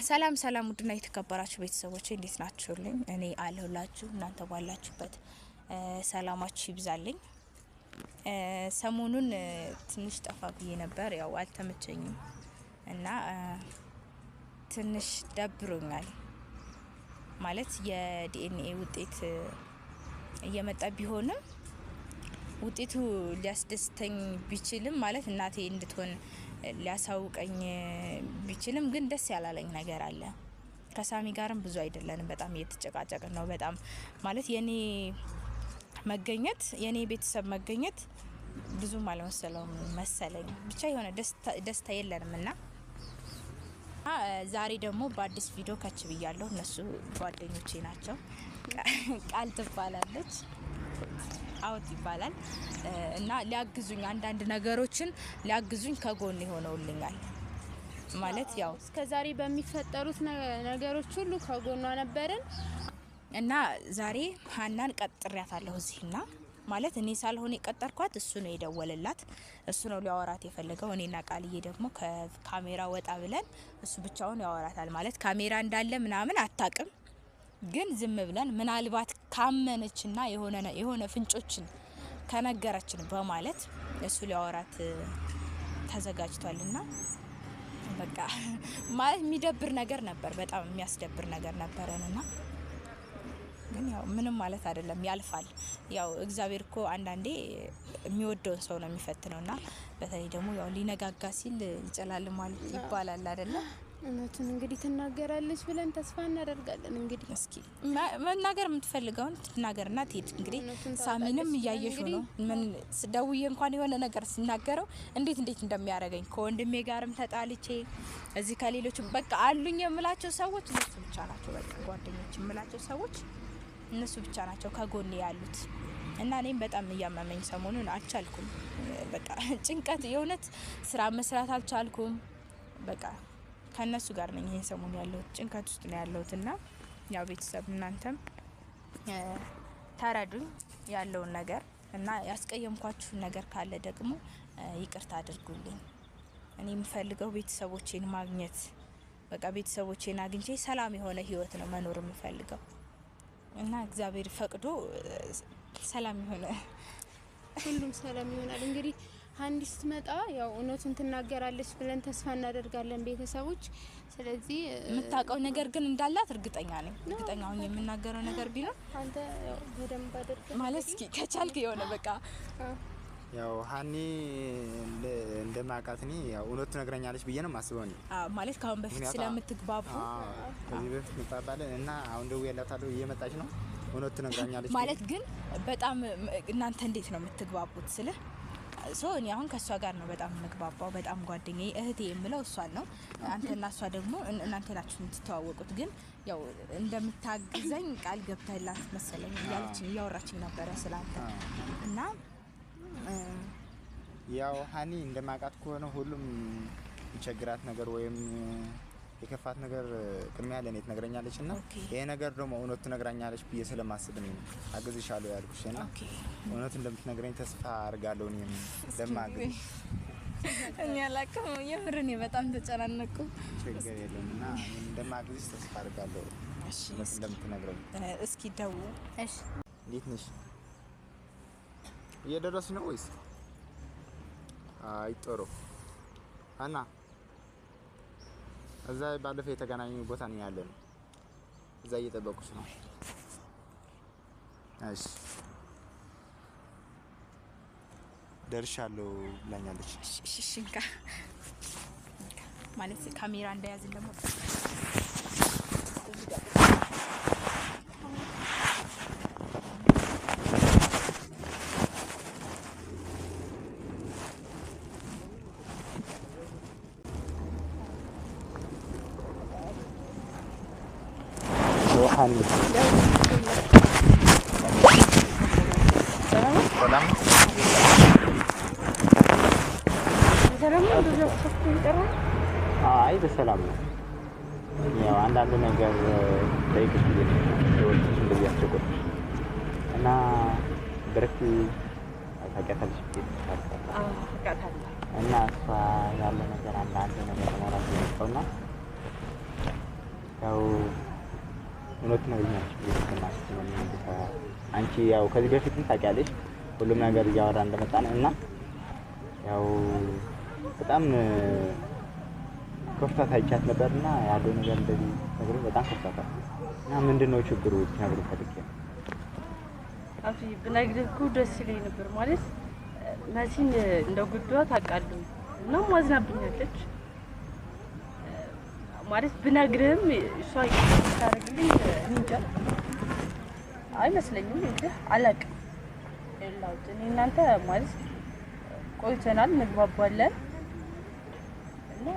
ሰላም ሰላም ውድና የተከበራችሁ ቤተሰቦቼ እንዴት ናችሁልኝ? እኔ አለሁላችሁ። እናንተ ባላችሁበት ሰላማችሁ ይብዛልኝ። ሰሞኑን ትንሽ ጠፋ ብዬ ነበር፣ ያው አልተመቸኝም እና ትንሽ ደብሮኛል። ማለት የዲኤንኤ ውጤት እየመጣ ቢሆንም ውጤቱ ሊያስደስተኝ ቢችልም ማለት እናቴ እንድትሆን ሊያሳውቀኝ ቢችልም ግን ደስ ያላለኝ ነገር አለ። ከሳሚ ጋርም ብዙ አይደለንም፣ በጣም እየተጨቃጨቅን ነው። በጣም ማለት የኔ ቤተሰብ መገኘት ብዙም አልመሰለውም መሰለኝ። ብቻ የሆነ ደስታ የለንም እና ዛሬ ደግሞ በአዲስ ቪዲዮ ከች ብያለሁ። እነሱ ጓደኞቼ ናቸው። ቃል ትባላለች፣ አውት ይባላል እና ሊያግዙኝ አንዳንድ ነገሮችን ሊያግዙኝ ከጎን ሆነውልኛል። ማለት ያው እስከዛሬ በሚፈጠሩት ነገሮች ሁሉ ከጎኗ ነበርን እና ዛሬ ሀናን ቀጥሬያታለሁ እዚህና ማለት እኔ ሳልሆን የቀጠርኳት እሱ ነው የደወለላት፣ እሱ ነው ሊያወራት የፈለገው። እኔና ቃልዬ ደግሞ ከካሜራ ወጣ ብለን እሱ ብቻውን ያወራታል። ማለት ካሜራ እንዳለ ምናምን አታቅም፣ ግን ዝም ብለን ምናልባት ካመነችና የሆነ ፍንጮችን ከነገረችን በማለት እሱ ሊያወራት ተዘጋጅቷልና በቃ ማለት የሚደብር ነገር ነበር፣ በጣም የሚያስደብር ነገር ነበረንና ግን ያው ምንም ማለት አይደለም፣ ያልፋል። ያው እግዚአብሔር እኮ አንዳንዴ የሚወደውን ሰው ነው የሚፈትነውና በተለይ ደግሞ ያው ሊነጋጋ ሲል ይጨላልማል ይባላል አይደለ? እውነቱን እንግዲህ ትናገራለች ብለን ተስፋ እናደርጋለን። እንግዲህ እስኪ መናገር የምትፈልገውን ትናገርና ትሄድ። እንግዲህ ሳሚንም እያየሹ ነው። ምን ደውዬ እንኳን የሆነ ነገር ሲናገረው እንዴት እንደሚያደርገኝ ከወንድሜ ጋርም ተጣልቼ እዚህ ከሌሎች በቃ አሉኝ የምላቸው ሰዎች እነሱ ብቻ ናቸው። በቃ ጓደኞች የምላቸው ሰዎች እነሱ ብቻ ናቸው ከጎኔ ያሉት እና እኔም በጣም እያመመኝ ሰሞኑን አልቻልኩም። በቃ ጭንቀት፣ የእውነት ስራ መስራት አልቻልኩም። በቃ ከነሱ ጋር ነኝ ይሄን ሰሞን ያለሁት ጭንቀት ውስጥ ነው ያለሁት እና ያው ቤተሰብ እናንተም ተረዱኝ ያለውን ነገር እና ያስቀየምኳችሁ ነገር ካለ ደግሞ ይቅርታ አድርጉልኝ። እኔ የምፈልገው ቤተሰቦቼን ማግኘት፣ በቃ ቤተሰቦቼን አግኝቼ ሰላም የሆነ ህይወት ነው መኖር የምፈልገው እና እግዚአብሔር ፈቅዶ ሰላም የሆነ ሁሉም ሰላም ይሆናል። እንግዲህ ሀንዲ ስትመጣ ያው እውነቱን ትናገራለች ብለን ተስፋ እናደርጋለን ቤተሰቦች። ስለዚህ የምታውቀው ነገር ግን እንዳላት እርግጠኛ ነኝ። እርግጠኛ ሆኜ የምናገረው ነገር ቢኖር አንተ ያው በደንብ አድርገህ ማለት እስኪ ከቻልክ የሆነ በቃ ያው ሀኒ እንደማቃት እኔ ያው እውነቱ ትነግረኛለች ብዬ ነው የማስበው። እኔ ማለት ካሁን በፊት ስለምትግባቡ ከዚህ በፊት እንግባባለን እና አሁን ደውዬላታለሁ እየመጣች ነው እውነቱ ትነግረኛለች ማለት ግን በጣም እናንተ እንዴት ነው የምትግባቡት ስለ እኔ አሁን ከሷ ጋር ነው በጣም የምግባባው። በጣም ጓደኛዬ እህቴ የምለው እሷን ነው። አንተና እሷ ደግሞ እናንተ ናችሁ የምትተዋወቁት። ግን ያው እንደምታግዘኝ ቃል ገብተህላት መሰለኝ እያወራችኝ ነበረ ስላንተ እና ያው ሀኒ እንደማቃት ከሆነ ሁሉም ይቸግራት ነገር ወይም የከፋት ነገር ቅድሚያ ለኔ ትነግረኛለች እና ይሄ ነገር ደግሞ እውነቱ ትነግረኛለች ብዬ ስለማስብ ነው አግዝሻለሁ ያልኩሽ እና እውነቱ እንደምትነግረኝ ተስፋ አድርጋለሁ። እኔም ለማግዝ እኔ አላውቅም፣ የምርን በጣም ተጨናነቁ። ችግር የለም እና እንደማግዝሽ ተስፋ አድርጋለሁ። እሺ እንደምትነግረኝ እስኪ ደውል። እሺ እንዴት ነሽ? እየደረስሽ ነው ወይስ? አይ ጥሩ አና እዛ ባለፈው የተገናኙ ቦታ ነው ያለነው። እዛ እየጠበቁሽ ነው። እሺ ደርሻለሁ ብላኛለች። እሺ እንካ ማለት ካሜራ እንዳያዝን ደግሞ ሀኒ አይ በሰላም ነው። ያው አንዳንድ ነገር ጠይቅሽ ወጥሽ እንደዚህ ያስቸገርሽ እና ብርክ ታውቂያታለሽ እና እሷ ያለ ነገር አንዳንድ ነገር ማለት ነው እና ያው እውነት ነው አንቺ ያው ከዚህ በፊትም ታውቂያለሽ ሁሉም ነገር እያወራ እንደመጣን እና ያው በጣም ኮፍታት አይቻት ነበርና ያለው ነገር እንደዚህ ነገር በጣም ኮፍታታ እና ምንድነው ችግሩ ትነግሩ ፈልጌ አፍሪ ብነግርህ እኮ ደስ ይለኝ ነበር ማለት መሲን እንደ ጉዳዋ ታውቃለህ እና ማዝናብኛለች ማለት ብነግርህም እሷ ታረግልኝ እንጃ አይመስለኝም እንግዲህ አላውቅም ይላውት እኔ እናንተ ማለት ቆይተናል እንግባባለን እና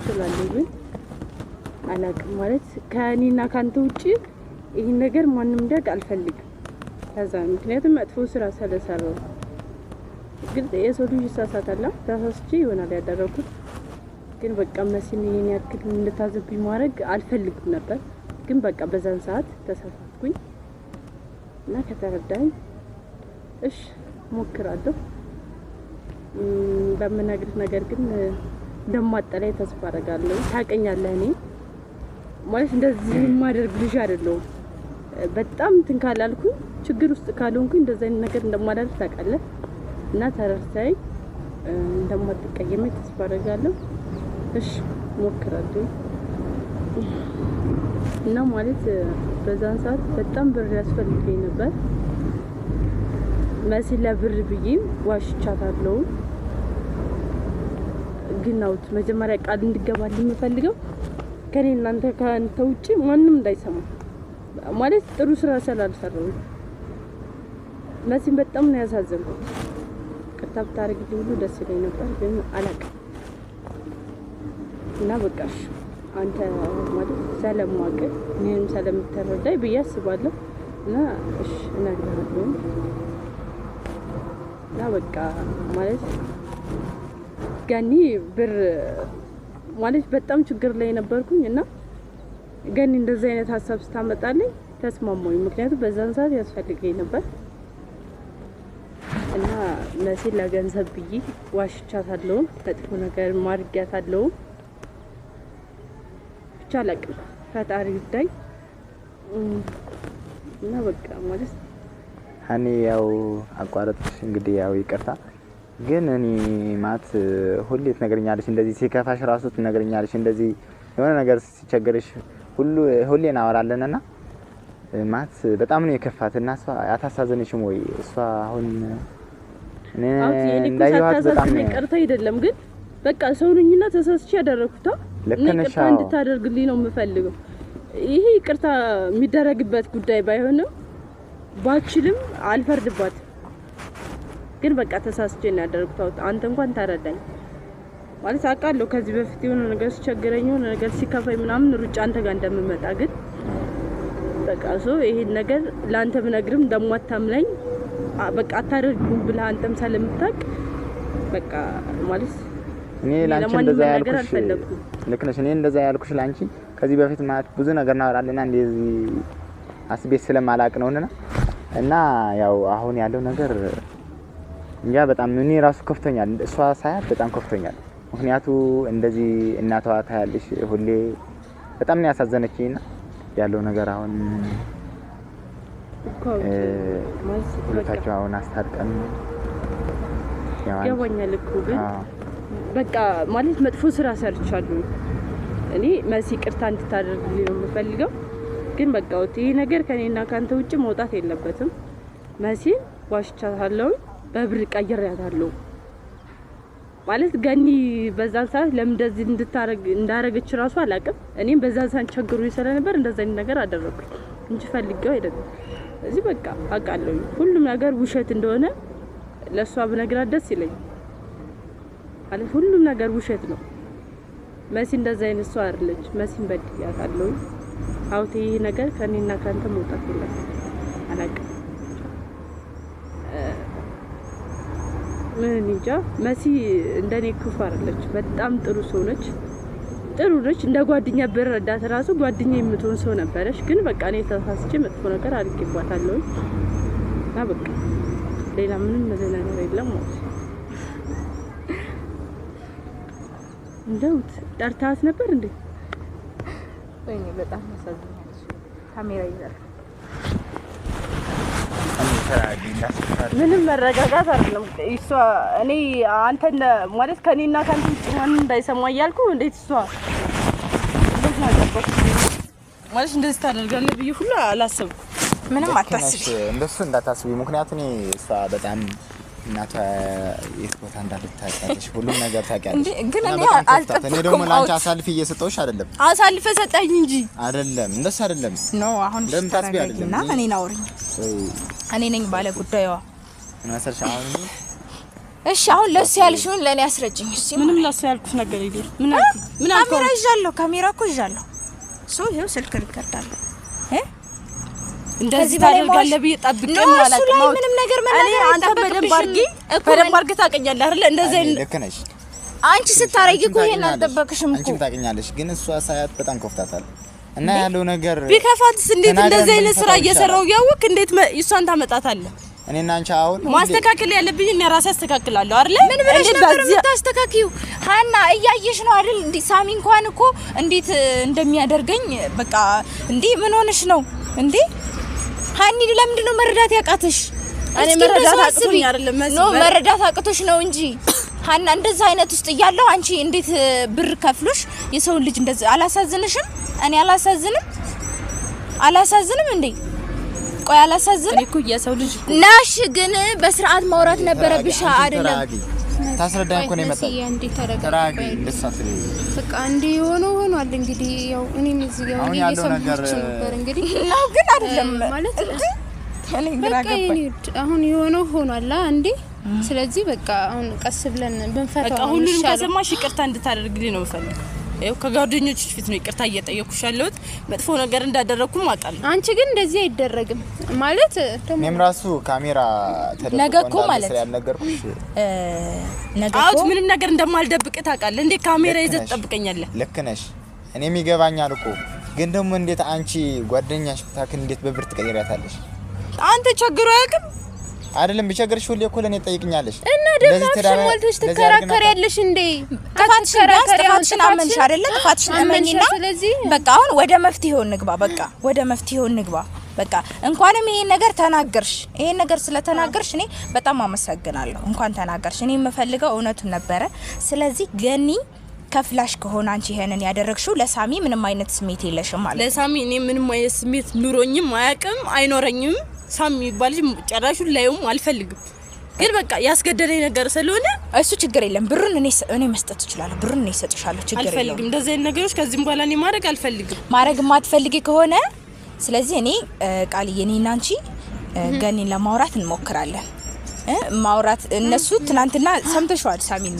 ስለዚህ አላውቅም ማለት ከእኔና ካንተ ውጪ ይሄን ነገር ማንም እንዲያውቅ አልፈልግም ከዛ ምክንያቱም መጥፎ ስራ ስለሰራው ግን የሰው ልጅ ይሳሳታል ተሳስቼ ይሆናል ያደረኩት ግን በቃ መሲን ይሄን ያክል እንድታዘብኝ ማድረግ አልፈልግም ነበር ግን በቃ በዛን ሰዓት ተሳሳትኩኝ እና ከተረዳኝ እሺ ሞክራለሁ በመናገር ነገር ግን እንደማጠላይ ተስፋ አደርጋለሁ ታቀኛለህ እኔ ማለት እንደዚህ ማደርግ ልጅ አይደለም በጣም ትንካላልኩ ችግር ውስጥ ካልሆንኩኝ እንደዚህ አይነት ነገር እንደማደርግ ታውቃለህ እና ተረርታይ እንደማትቀየመኝ ተስፋ አደርጋለሁ እሺ ሞክራለሁ እና ማለት በዛን ሰዓት በጣም ብር ያስፈልገኝ ነበር መሲ ለብር ብዬ ዋሽቻታለሁ ግን ነው መጀመሪያ ቃል እንድገባልኝ የምፈልገው ከኔ እናንተ ካንተ ውጪ ማንም እንዳይሰማ ማለት ጥሩ ስራ ስላልሰራው መሲን በጣም ነው ያሳዘንኩት ከተብ ታርግልኝ ሁሉ ደስ ይለኝ ነበር ግን አላውቅም እና በቃሽ አንተ ማለት ሰለማቀ እኔም ስለምትረዳይ በያስባለሁ እና እሺ እናገራለሁ እና በቃ ማለት ገኒ ብር ማለት በጣም ችግር ላይ ነበርኩኝ እና ገኒ እንደዚህ አይነት ሐሳብ ስታመጣልኝ ተስማማኝ ምክንያቱም በዛን ሰዓት ያስፈልገኝ ነበር እና መሲ ለገንዘብ ብዬ ዋሽቻታለሁ መጥፎ ነገር ማርጊያታለሁ ብቻ ለቅም ፈጣሪ ይዳኝ እና በቃ ማለት እኔ ያው አቋረጥሽ እንግዲህ ያው ይቅርታ ግን እኔ ማት ሁሌ ትነግረኛለሽ እንደዚህ ሲከፋሽ ራሱ ትነግረኛለሽ እንደዚህ የሆነ ነገር ሲቸገርሽ ሁሌ እናወራለንና ማት በጣም ነው የከፋትና እሷ አታሳዘነሽም ወይ እሷ አሁን እንዳይዋት በጣም ነው ይቅርታ አይደለም ግን በቃ ሰውንኝና ተሳስቼ ያደረኩታ ይቅርታ እንድታደርግልኝ ነው የምፈልገው ይሄ ይቅርታ የሚደረግበት ጉዳይ ባይሆንም ባችልም አልፈርድባት ግን በቃ ተሳስቼ ነው ያደረኩት አንተ እንኳን ታረዳኝ ማለት አውቃለሁ ከዚህ በፊት የሆነ ነገር ሲቸገረኝ የሆነ ነገር ሲከፋኝ ምናምን ሩጫ አንተ ጋር እንደምመጣ ግን በቃ ይሄን ነገር ላንተ ብነግርም እንደማታምነኝ በቃ አታደርጉም ብለህ አንተም ስለምታውቅ በቃ ማለት እኔ ላንቺ እንደዛ ያልኩሽ ልክ ነሽ እኔ እንደዛ ያልኩሽ ላንቺ ከዚህ በፊት ማለት ብዙ ነገር እናወራለና እንደዚህ አስቤት ስለማላቅ ነውና እና ያው አሁን ያለው ነገር እንጃ በጣም እኔ ራሱ ከፍቶኛል እሷ ሳያት በጣም ከፍቶኛል ምክንያቱ እንደዚህ እናቷ ታያለሽ ሁሌ በጣም ነው ያሳዘነችኝና ያለው ነገር አሁን ሁለታቸው አሁን አስታርቀን ያወኛል እኮ ግን በቃ ማለት መጥፎ ስራ ሰርቻለሁ እኔ መሲ ይቅርታ እንድታደርግልኝ ነው የምፈልገው ግን በቃ ይሄ ነገር ከኔና ካንተ ውጪ መውጣት የለበትም መሲ ዋሽቻታለሁ በብር ቀይሬያታለሁ ማለት ገኒ በዛን ሰዓት ለምን እንደዚህ እንዳረገች ራሱ አላውቅም እኔም በዛን ሰዓት ቸግሮኝ ስለነበር እንደዛ አይነት ነገር አደረኩኝ እንጂ ፈልጌው አይደለም እዚህ በቃ አውቃለሁ ሁሉም ነገር ውሸት እንደሆነ ለሷ ብነግራት ደስ ይለኛል ማለት ሁሉም ነገር ውሸት ነው መሲ እንደዛ አይነት ሰው አይደለች መሲን በድያታለሁ አውቴ ይሄ ነገር ከኔና ካንተ መውጣት የለበትም አላውቅም ምን እንጃ መሲ እንደኔ ክፉ አይደለች በጣም ጥሩ ሰው ነች እንደ ጓደኛ ብረዳት ራሱ ጓደኛ የምትሆን ሰው ነበረች ግን በቃ እኔ ተሳስቼ መጥፎ ነገር አድርጌባታለሁ እና በቃ ሌላ ምንም ነገር የለም ማለት እንደውት ጠርታት ነበር እንዴ? ወይኔ በጣም ያሳዝናል። ካሜራ ይዘር ምንም መረጋጋት አይደለም። እሷ እኔ አንተ ማለት ከኔና ካንተ ውጭ ማንም እንዳይሰማ እያልኩ እንዴት እሷ ማለት እንደዚህ ታደርጋለህ ብዬ ሁሉ አላሰብኩም። ምንም አታስቢ፣ እንደሱ እንዳታስቢ። ምክንያቱም እሷ በጣም እናቷ የት ቦታ እንዳለች ታውቂያለሽ፣ ሁሉም ነገር ታውቂያለሽ። ግን እኔ አልጠበቅኩም። እኔ ደግሞ ላንቺ አሳልፌ እየሰጠሁሽ አይደለም። አሳልፈ ሰጣኝ እንጂ አይደለም፣ እንደሱ አይደለም። ኖ አሁን ተረጋጊና እኔን አውሪኝ። እኔ ነኝ ባለ ጉዳዩዋ እናሰርሽ አሁን። እሺ አሁን ለሱ ያልሽውን ለኔ አስረጅኝ። እሺ ምንም ለሱ ያልኩሽ ነገር የለም። ምን ካሜራ ይዣለሁ፣ ካሜራ እኮ ይዣለሁ። ሰው ይሄው ስልክ ልከዳለሁ እንደዚህ ታደርጋለህ ብዬ ጠብቄ ማለት ነው። ምንም ነገር መናገር አንተ በደንብ አድርገህ ታውቀኛለህ አይደል? እንደዚህ ልክ ነሽ። አንቺ ስታረጊ እኮ ይሄን አልጠበቅሽም እኮ። አንቺም ታውቀኛለሽ፣ ግን እሷ ሳያት በጣም ከፍታታል እና ያለው ነገር ቢከፋትስ እንዴት እንደዚህ አይነት ስራ እየሰራው ያወቅ እንዴት እሷን ታመጣታለህ? እኔና አንቺ አሁን ማስተካከል ያለብኝ እኔ ራሴ አስተካክላለሁ አይደል? ምን ብለሽ ነበር የምታስተካክዩ? ሃና እያየሽ ነው አይደል? እንዴ ሳሚ እንኳን እኮ እንዴት እንደሚያደርገኝ በቃ እንዴ ምን ሆነሽ ነው እንዴ? ሃኒ ለምንድን ነው መረዳት ያቃተሽ? እኔ መረዳት አቅቶኝ አይደለም ነው መረዳት አቅቶሽ ነው እንጂ ሃና እንደዛ አይነት ውስጥ እያለሁ አንቺ እንዴት ብር ከፍሎሽ የሰው ልጅ እንደዛ አላሳዝንሽም? እኔ አላሳዝንም እንዴ? ቆይ አላሳዝንም እኮ የሰው ልጅ ናሽ፣ ግን በስርዓት ማውራት ነበረብሽ አይደለም? ታስረዳኝ እኮ ነው የመጣው። ተራጊ እንደሳት በቃ እንዴ ሆኗል። እንግዲህ ያው እኔም እዚህ ጋር እየሰማሁሽ ነበር። እንግዲህ ነው ግን አይደለም ማለት እኔ ግራ ገባኝ። አሁን ሆኗል እንዴ። ስለዚህ በቃ አሁን ቀስ ብለን ብንፈታው በቃ ሁሉንም ከሰማሽ ይቅርታ እንድታደርግልኝ ነው የምፈልገው። ይኸው ከጓደኞችሽ ፊት ነው ይቅርታ እየጠየኩሽ ያለሁት። መጥፎ ነገር እንዳደረኩም አውቃለሁ። አንቺ ግን እንደዚህ አይደረግም ማለት ደግሞ እኔም ራሱ ካሜራ ነገኮ ማለት ያልነገርኩሽ ነገኮ ምንም ነገር እንደማልደብቅ ታውቃለህ እንዴ? ካሜራ ይዘህ ትጠብቀኛለህ። ልክ ነሽ። እኔም ይገባኛል እኮ ግን ደግሞ እንዴት አንቺ ጓደኛሽ ታክን እንዴት በብር ትቀይሪያታለሽ? አንተ ቸግሮ አያውቅም አይደለም? ቢቸግርሽ ሁሌ እኮ ለኔ ትጠይቅኛለሽ። እና ደግሞ ሞልተሽ ትከራከሪያለሽ እንዴ? ጥፋትሽን አመንሽ አይደለ? ጥፋትሽን አመንኝና በቃ አሁን ወደ መፍትሄው እንግባ። በቃ እንኳንም ይሄን ነገር ተናገርሽ። ይሄን ነገር ስለተናገርሽ እኔ በጣም አመሰግናለሁ። እንኳን ተናገርሽ። እኔ የምፈልገው እውነቱን ነበረ። ስለዚህ ገኒ ከፍላሽ ከሆነ አንቺ ይሄንን ያደረግሽው ለሳሚ ምንም አይነት ስሜት የለሽም ማለት። ለሳሚ እኔ ምንም አይነት ስሜት ኑሮኝም አያውቅም አይኖረኝም። ሳሚ ይባልሽ ጨራሹን ላይውም አልፈልግም። ግን በቃ ያስገደደኝ ነገር ስለሆነ እሱ ችግር የለም። ብሩን እኔ መስጠት እችላለሁ። ብሩን እኔ እሰጥሻለሁ። ችግር የለም። አልፈልግም እንደዚህ አይነት ነገሮች ከዚህም በኋላ እኔ ማድረግ አልፈልግም። ማድረግ የማትፈልጊ ከሆነ ስለዚህ እኔ ቃልዬ እኔና አንቺ ገኒን ለማውራት እንሞክራለን። ማውራት እነሱ ትናንትና ሰምተሽዋል። ሳሚን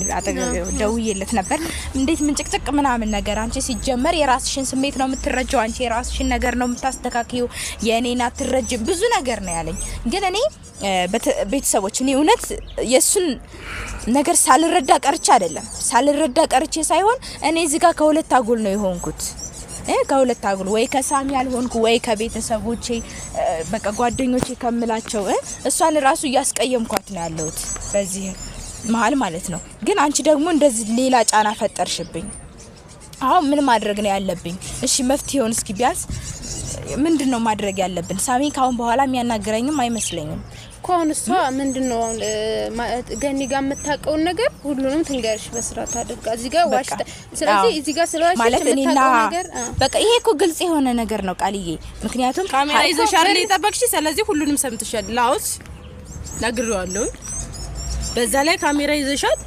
ደውዬለት ነበር። እንዴት ምንጭቅጭቅ ምናምን ነገር አንቺ ሲጀመር የራስሽን ስሜት ነው የምትረጀው። አንቺ የራስሽን ነገር ነው የምታስተካክዩ። የኔና አትረጅም ብዙ ነገር ነው ያለኝ። ግን እኔ ቤተሰቦች እኔ እውነት የሱን ነገር ሳልረዳ ቀርቼ ሳይሆን እኔ እዚህ ጋር ከሁለት አጎል ነው የሆንኩት። ከሁለት አጉል ወይ ከሳሚ ያልሆንኩ ወይ ከቤተሰቦቼ በቃ ጓደኞቼ ከምላቸው እሷን ራሱ እያስቀየምኳት ነው ያለሁት በዚህ መሀል ማለት ነው። ግን አንቺ ደግሞ እንደዚህ ሌላ ጫና ፈጠርሽብኝ። አሁን ምን ማድረግ ነው ያለብኝ? እሺ መፍትሄውን እስኪ ቢያንስ ምንድነው ማድረግ ያለብን? ሳሚ ካሁን በኋላ የሚያናገረኝም አይመስለኝም። ኮን እሷ ምንድነው ገኒ ጋር የምታውቀው ነገር ሁሉንም ትንገርሽ በስርዓት አድርጋ እዚህ ጋር ዋሽታ። ስለዚህ እዚህ ጋር ስለዋሽ ማለት እኔና በቃ ይሄ እኮ ግልጽ የሆነ ነገር ነው ቃልዬ። ምክንያቱም ካሜራ ይዘሻል ለይጠበቅሽ። ስለዚህ ሁሉንም ሰምተሻል። ላውስ ነግሬዋለሁ። በዛ ላይ ካሜራ ይዘሻል።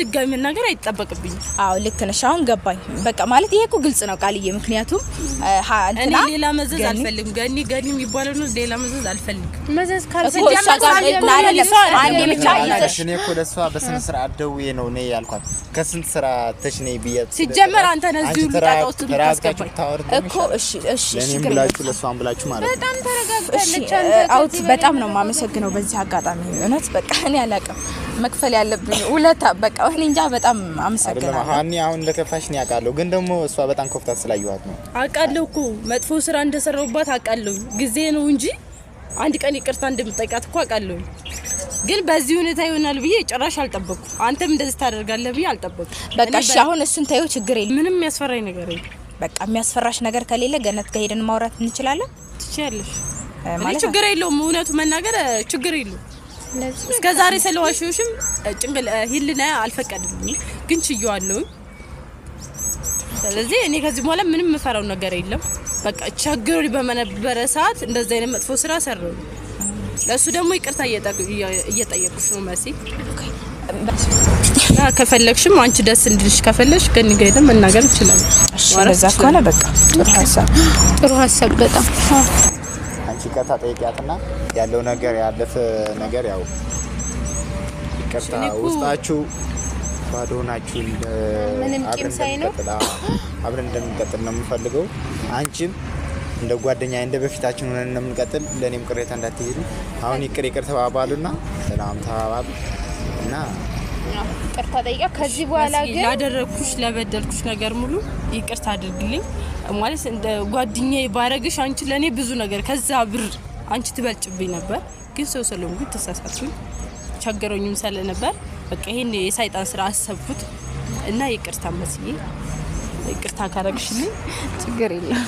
ድጋሚ መናገር አይተጠበቅብኝ። አዎ ልክ ነሽ። አሁን ገባኝ። በቃ ማለት ይሄ እኮ ግልጽ ነው ቃልዬ። ምክንያቱም እኔ ሌላ መዘዝ አልፈልግም። ገኒ የሚባለው ነው ሌላ መዘዝ አልፈልግም። መዘዝ ካልሰጀ አንዴ ብቻ ይዘሽ እኔ እኮ ለሷ በስነ ስርዓት ደውዬ ነው እኔ ያልኳት። ከስንት ስራ ተሽኔ ቢያት ሲጀመር አንተ ነዚህ ሁሉ ጣጣ ውስጥ ተራጋችሁ ታወርዱ እኮ እሺ ለኔም ብላችሁ ለሷም ብላችሁ ማለት ነው። በጣም ተረጋግታለች። አውት በጣም ነው የማመሰግነው በዚህ አጋጣሚ። እውነት በቃ እኔ አላውቅም መክፈል ያለብኝ ውለታ በቃ እኔ እንጃ በጣም አመሰግናለሁ። ሃኒ አሁን ለከፋሽ ነው ያውቃለሁ፣ ግን ደግሞ እሷ በጣም ኮፍታት ስላየኋት ነው። አውቃለሁ እኮ መጥፎ ስራ እንደሰራውባት አውቃለሁ። ጊዜ ነው እንጂ አንድ ቀን ይቅርታ እንደምጠይቃት እኮ አውቃለሁ። ግን በዚህ ሁኔታ ይሆናል ብዬ ጭራሽ አልጠበቅኩም። አንተም እንደዚህ ታደርጋለህ ብዬ አልጠበቅኩም። በቃ እሺ አሁን እሱን ታዩ ችግር የለም። ምንም የሚያስፈራኝ ነገር የለም። በቃ የሚያስፈራሽ ነገር ከሌለ ገነት ጋር ሄደን ማውራት እንችላለን። ትችያለሽ ማለት ችግር የለውም። እውነቱ መናገር ችግር የለውም። እስከ ዛሬ ስለዋሽሽም ጭንብል ሂልና አልፈቀድልኝም ግን ችዬዋለሁ። ስለዚህ እኔ ከዚህ በኋላ ምንም የምፈራው ነገር የለም። በቃ ችግር በመነበረ ሰዓት እንደዛ አይነት መጥፎ ስራ ሰራው። ለሱ ደግሞ ይቅርታ እየጠየቅኩሽ ነው መሲ። ከፈለግሽም አንቺ ደስ እንድልሽ ከፈለግሽ ከኔ ጋር ሄደን መናገር እንችላለን። እሺ ለዛ ከሆነ በቃ ጥሩ ሀሳብ በጣም አንቺ ይቅርታ ጠይቂያትና ያለው ነገር ያለፈ ነገር ያው ይቅርታ ውስጣችሁ ባዶ ናችሁ ምንም ቂም ሳይኖር አብረን እንደምንቀጥል ነው የምፈልገው። አንቺም እንደ ጓደኛ እንደ በፊታችን ሆነን እንደምንቀጥል ለኔም ቅሬታ እንዳትይዙ። አሁን ይቅር ተባባሉና ሰላም ተባባሉ እና ይቅርታ ጠይቃ ከዚህ በኋላ ግን ያደረኩሽ ለበደልኩሽ ነገር ሙሉ ይቅርታ አድርግልኝ ማለት እንደ ጓደኛዬ ባረግሽ አንቺ ለኔ ብዙ ነገር ከዛ ብር አንቺ ትበልጭብኝ ነበር። ግን ሰው ስለሆንኩኝ ተሳሳትኩኝ ቸገረኝም ስለነበር በቃ ይሄን የሰይጣን ስራ አሰብኩት እና ይቅርታ መስዬ ይቅርታ ካረግሽልኝ ችግር የለም።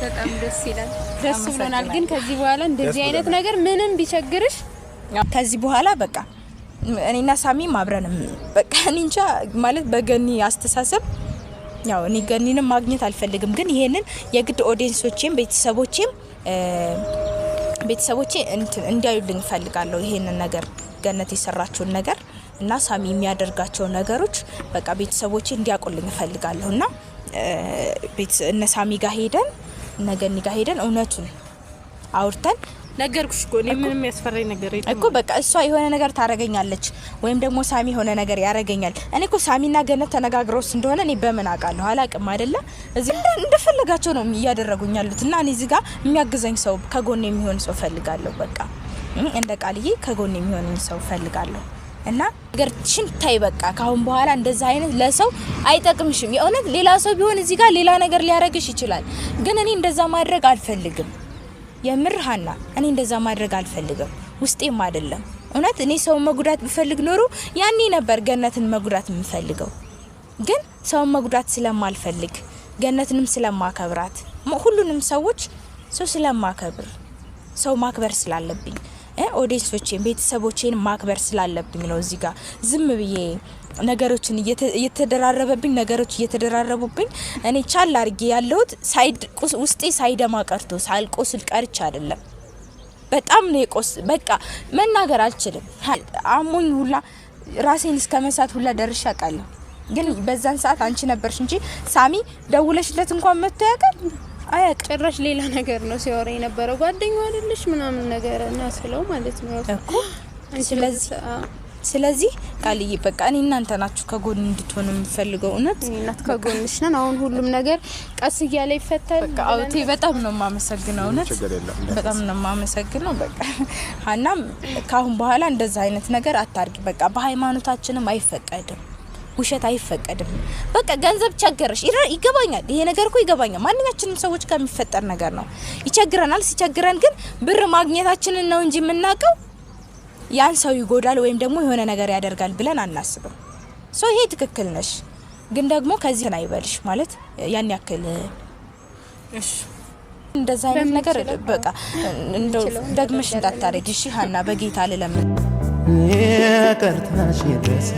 በጣም ደስ ይላል። ደስ ብሎናል። ግን ከዚህ በኋላ እንደዚህ አይነት ነገር ምንም ቢቸግርሽ ከዚህ በኋላ በቃ እኔና ሳሚ ማብረንም በቃ እንጃ ማለት በገኒ አስተሳሰብ ያው እኔ ገኒንም ማግኘት አልፈልግም። ግን ይሄንን የግድ ኦዲየንሶቼም ቤተሰቦቼ እንዲያዩልኝ ፈልጋለሁ። ይሄንን ነገር ገነት የሰራችውን ነገር እና ሳሚ የሚያደርጋቸው ነገሮች በቃ ቤተሰቦቼ እንዲያቆልኝ ፈልጋለሁና እነ ሳሚ ጋር ሄደን እነ ገኒ ጋር ሄደን እውነቱን አውርተን ነገርኩሽ እኮ እኔ ምንም ያስፈራኝ ነገር የለም እኮ በቃ እሷ የሆነ ነገር ታረጋኛለች ወይም ደግሞ ሳሚ የሆነ ነገር ያረጋኛል። እኔ እኮ ሳሚና ገነት ተነጋግረውስ እንደሆነ እኔ በምን አውቃለሁ? አላቅም አይደለ? እዚህ እንደፈለጋቸው ነው እያደረጉኛሉት እና እኔ እዚህ ጋር የሚያግዘኝ ሰው ከጎኔ የሚሆን ሰው ፈልጋለሁ። በቃ እንደ ቃልዬ ከጎኔ የሚሆን ሰው ፈልጋለሁ እና ነገርሽን ታይ በቃ ካሁን በኋላ እንደዛ አይነት ለሰው አይጠቅምሽም። የእውነት ሌላ ሰው ቢሆን እዚህ ጋር ሌላ ነገር ሊያረግሽ ይችላል። ግን እኔ እንደዛ ማድረግ አልፈልግም። የምርሃና እኔ እንደዛ ማድረግ አልፈልግም። ውስጤም አይደለም። እውነት እኔ ሰው መጉዳት ብፈልግ ኖሮ ያኔ ነበር ገነትን መጉዳት የምፈልገው። ግን ሰው መጉዳት ስለማልፈልግ ገነትንም ስለማከብራት ሁሉንም ሰዎች ሰው ስለማከብር ሰው ማክበር ስላለብኝ ኦዲየንሶቼን ቤተሰቦቼን ማክበር ስላለብኝ ነው እዚህ ጋር ዝም ብዬ ነገሮችን እየተደራረቡብኝ እኔ ቻል አድርጌ ያለሁት ውስጤ ሳይደማ ቀርቶ ሳልቆስል ቀርቻ አይደለም። በጣም ነው በቃ መናገር አልችልም። አሞኝ ሁላ ራሴን እስከመሳት ሁላ ደርሼ አውቃለሁ። ግን በዛን ሰዓት አንቺ ነበርሽ እንጂ ሳሚ ደውለሽለት እንኳን መጥቶ ያውቃል? አያውቅም። ጭራሽ ሌላ ነገር ነው ሲያወራ የነበረው። ጓደኛው አይደለሽ ምናምን ነገር እና ስለው ማለት ነው እኮ ስለዚህ ቃልዬ በቃ እኔ እናንተ ናችሁ ከጎን እንድትሆኑ የምፈልገው። እውነት እናት ከጎንሽ ነን። አሁን ሁሉም ነገር ቀስ እያለ ይፈታል። በቃ አውቴ በጣም ነው የማመሰግነው። እውነት በጣም ነው የማመሰግነው። በቃ ሀናም ካሁን በኋላ እንደዛ አይነት ነገር አታርጊ። በቃ በሃይማኖታችንም አይፈቀድም፣ ውሸት አይፈቀድም። በቃ ገንዘብ ቸገረሽ ይገባኛል። ይሄ ነገር እኮ ይገባኛል። ማንኛችንም ሰዎች ከሚፈጠር ነገር ነው። ይቸግረናል። ሲቸግረን ግን ብር ማግኘታችንን ነው እንጂ የምናውቀው ያን ሰው ይጎዳል ወይም ደግሞ የሆነ ነገር ያደርጋል ብለን አናስብም። ይሄ ትክክል ነሽ። ግን ደግሞ ከዚህ አይበልሽ ማለት ያን ያክል እሺ እንደዛ አይነት ነገር በቃ እንደው ደግመሽ እንዳታረጊ እሺ ሀና፣ በጌታ ለምን የቀርታሽ ይደረስ